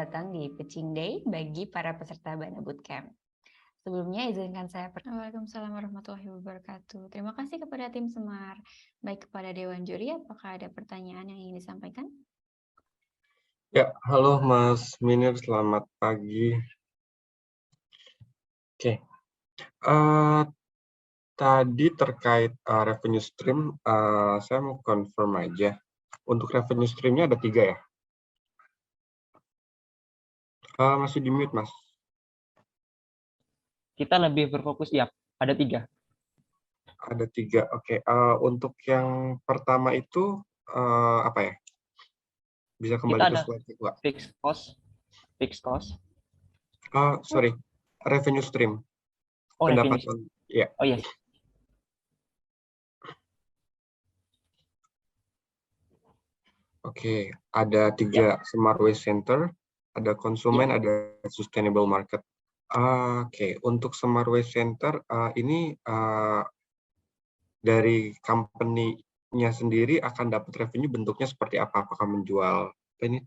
datang di Pitching Day bagi para peserta Bana Bootcamp. Sebelumnya izinkan saya Waalaikumsalam warahmatullahi wabarakatuh. Terima kasih kepada tim Semar. Baik kepada Dewan Juri, apakah ada pertanyaan yang ingin disampaikan? Ya, halo Mas Minir, selamat pagi. Oke, tadi terkait revenue stream, saya mau confirm aja. Untuk revenue streamnya ada 3 ya? Masih di mute, Mas. Kita lebih berfokus, ya, ada 3. Ada 3, oke. Untuk yang pertama itu apa ya? Bisa kembali Kita ke ada slide kedua. fixed cost. Sorry, revenue stream. Oh, revenue. Pendapatan, ya. Oh, yes. Oke, ada 3 Smart Waste Center, ada konsumen, ada sustainable market. Oke, untuk Smart Waste Center ini dari company-nya sendiri akan dapat revenue bentuknya seperti apa? Apakah menjual ini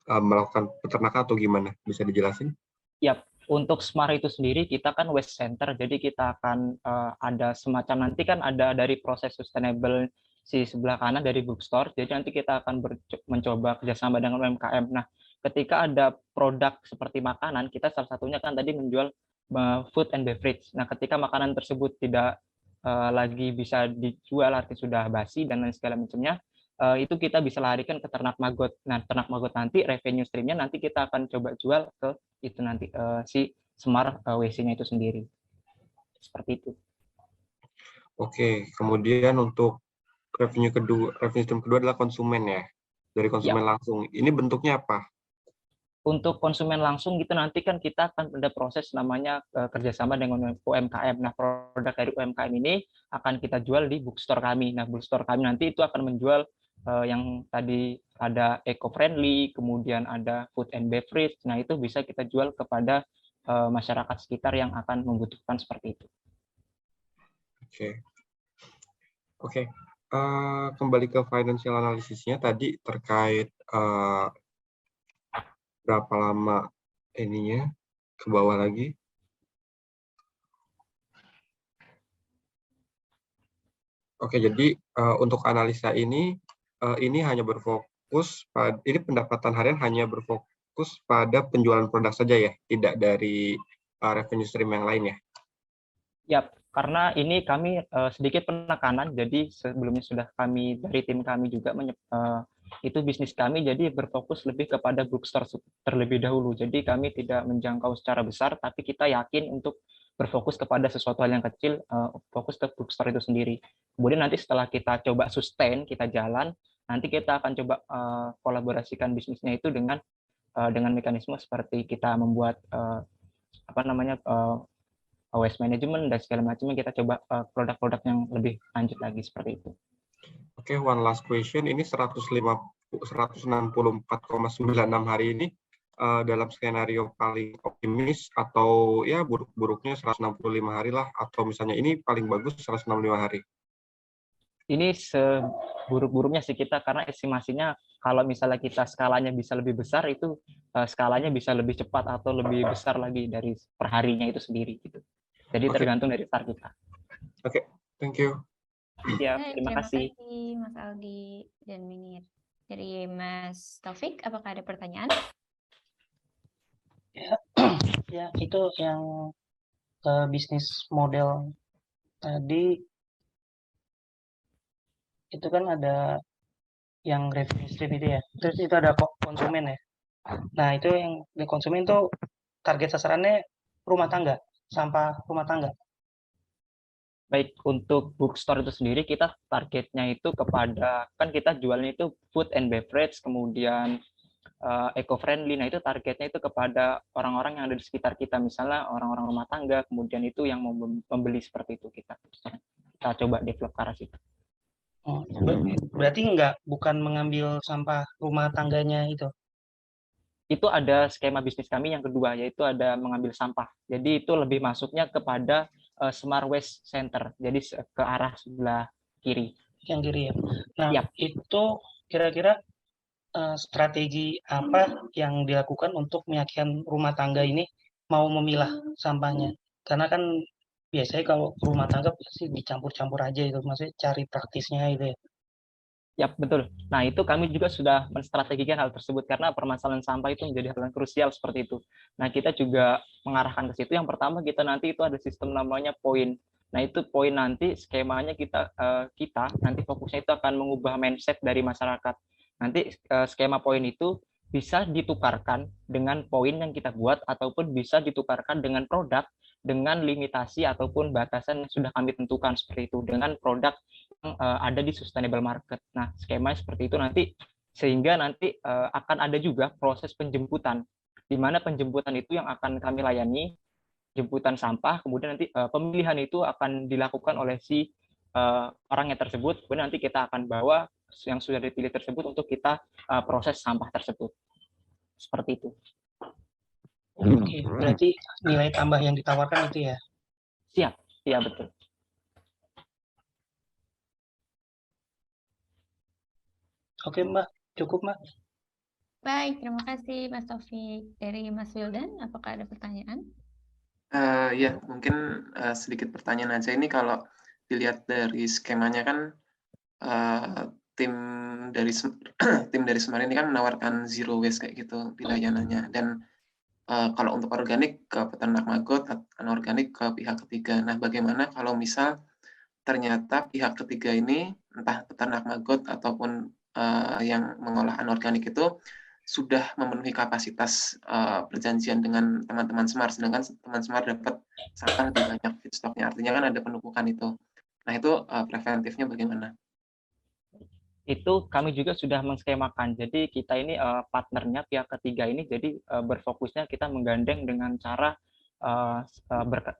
melakukan peternakan atau gimana? Bisa dijelasin? Ya, untuk Smart itu sendiri kita kan waste center, jadi kita akan ada semacam nanti kan ada dari proses sustainable si sebelah kanan dari bookstore, jadi nanti kita akan mencoba kerjasama dengan UMKM. Nah, ketika ada produk seperti makanan, kita salah satunya kan tadi menjual food and beverage. Nah, ketika makanan tersebut tidak lagi bisa dijual, artinya sudah basi dan lain segala macamnya, itu kita bisa larikan ke ternak magot. Nah, ternak magot nanti revenue streamnya nanti kita akan coba jual ke itu nanti si Smart WC-nya itu sendiri. Seperti itu. Oke, kemudian untuk revenue stream kedua adalah konsumen ya, dari konsumen langsung. Ini bentuknya apa? Untuk konsumen langsung gitu nanti kan kita akan ada proses namanya kerjasama dengan UMKM. Nah, produk dari UMKM ini akan kita jual di bookstore kami. Nah, bookstore kami nanti itu akan menjual yang tadi ada eco-friendly, kemudian ada food and beverage. Nah, itu bisa kita jual kepada masyarakat sekitar yang akan membutuhkan seperti itu. Oke. Kembali ke financial analysisnya tadi terkait berapa lama ininya, ke bawah lagi. Oke, jadi untuk analisa ini hanya berfokus pada ini pendapatan harian hanya berfokus pada penjualan produk saja ya, tidak dari revenue stream yang lain ya. Ya, karena ini kami sedikit penekanan, jadi sebelumnya sudah kami dari tim kami juga itu bisnis kami jadi berfokus lebih kepada bookstore terlebih dahulu. Jadi kami tidak menjangkau secara besar, tapi kita yakin untuk berfokus kepada sesuatu hal yang kecil, fokus ke bookstore itu sendiri. Kemudian nanti setelah kita coba sustain, kita jalan, nanti kita akan coba kolaborasikan bisnisnya itu dengan mekanisme seperti kita membuat waste management dan segala macamnya, kita coba produk-produk yang lebih lanjut lagi seperti itu. Oke, one last question. Ini 164,96 hari ini dalam skenario paling optimis atau ya buruk-buruknya 165 hari lah, atau misalnya ini paling bagus 165 hari? Ini seburuk-buruknya sih kita, karena estimasinya kalau misalnya kita skalanya bisa lebih besar, itu skalanya bisa lebih cepat atau lebih besar lagi dari perharinya itu sendiri gitu. Jadi tergantung dari start kita. Oke, thank you. Ya, terima kasih Mas Aldi dan Minir. Dari Mas Taufik, apakah ada pertanyaan? Ya, itu yang bisnis model tadi itu kan ada yang revenue stream itu ya. Terus itu ada konsumen ya. Nah, itu yang konsumen itu target sasarannya rumah tangga, sampah rumah tangga. Baik, untuk bookstore itu sendiri kita targetnya itu kepada, kan kita jualnya itu food and beverage, kemudian eco-friendly. Nah, itu targetnya itu kepada orang-orang yang ada di sekitar kita, misalnya orang-orang rumah tangga, kemudian itu yang mau membeli seperti itu, kita coba develop ke arah situ. Oh, berarti bukan mengambil sampah rumah tangganya itu? Itu ada skema bisnis kami yang kedua, yaitu ada mengambil sampah. Jadi itu lebih masuknya kepada Smart Waste Center, jadi ke arah sebelah kiri. Yang kiri ya. Nah, ya. Itu kira-kira strategi apa yang dilakukan untuk meyakinkan rumah tangga ini mau memilah sampahnya? Karena kan biasanya kalau rumah tangga pasti dicampur-campur aja itu, maksudnya cari praktisnya gitu ya. Ya, betul. Nah, itu kami juga sudah menstrategikan hal tersebut karena permasalahan sampah itu menjadi hal yang krusial seperti itu. Nah, kita juga mengarahkan ke situ. Yang pertama kita nanti itu ada sistem namanya poin. Nah, itu poin nanti skemanya kita nanti fokusnya itu akan mengubah mindset dari masyarakat. Nanti skema poin itu bisa ditukarkan dengan poin yang kita buat ataupun bisa ditukarkan dengan produk dengan limitasi ataupun batasan yang sudah kami tentukan seperti itu dengan produk yang ada di sustainable market. Nah, skema seperti itu nanti sehingga nanti akan ada juga proses penjemputan di mana penjemputan itu yang akan kami layani jemputan sampah, kemudian nanti pemilihan itu akan dilakukan oleh si orangnya tersebut, kemudian nanti kita akan bawa yang sudah dipilih tersebut untuk kita proses sampah tersebut. Seperti itu. Oke, berarti nilai tambah yang ditawarkan itu ya? Siap, iya betul. Oke Mbak, cukup Mbak. Baik, terima kasih Mas Taufik. Dari Mas Wildan, apakah ada pertanyaan? Ya, mungkin sedikit pertanyaan aja. Ini kalau dilihat dari skemanya kan tim dari tim dari Semar ini kan menawarkan zero waste kayak gitu di layanannya. Dan kalau untuk organik ke peternak maggot, anorganik ke pihak ketiga. Nah, bagaimana kalau misal ternyata pihak ketiga ini entah peternak maggot ataupun yang mengolah anorganik itu sudah memenuhi kapasitas perjanjian dengan teman-teman Semar, sedangkan teman Semar dapat sampah lebih banyak feedstocknya, artinya kan ada penumpukan itu. Nah, itu preventifnya bagaimana? Itu kami juga sudah menskemakan. Jadi kita ini partnernya pihak ketiga ini jadi berfokusnya kita menggandeng dengan cara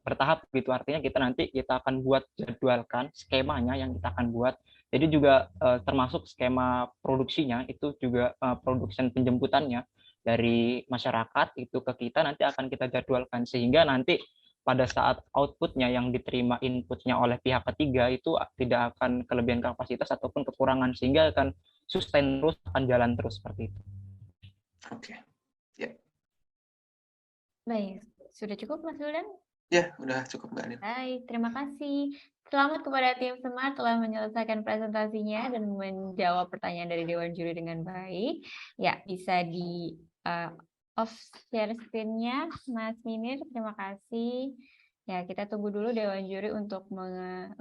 bertahap gitu. Artinya kita akan buat jadwalkan skemanya yang kita akan buat. Jadi juga termasuk skema produksinya itu juga production penjemputannya dari masyarakat itu ke kita nanti akan kita jadwalkan sehingga nanti pada saat outputnya yang diterima inputnya oleh pihak ketiga itu tidak akan kelebihan kapasitas ataupun kekurangan sehingga akan sustain terus, akan jalan terus seperti itu. Oke, ya. Baik, sudah cukup Mas Wildan? Ya, udah cukup Mbak Anin. Baik, terima kasih. Selamat kepada tim Semar telah menyelesaikan presentasinya dan menjawab pertanyaan dari Dewan Juri dengan baik. Ya, bisa di off share screen-nya, Mas Minir. Terima kasih. Ya, kita tunggu dulu Dewan Juri untuk melengkapi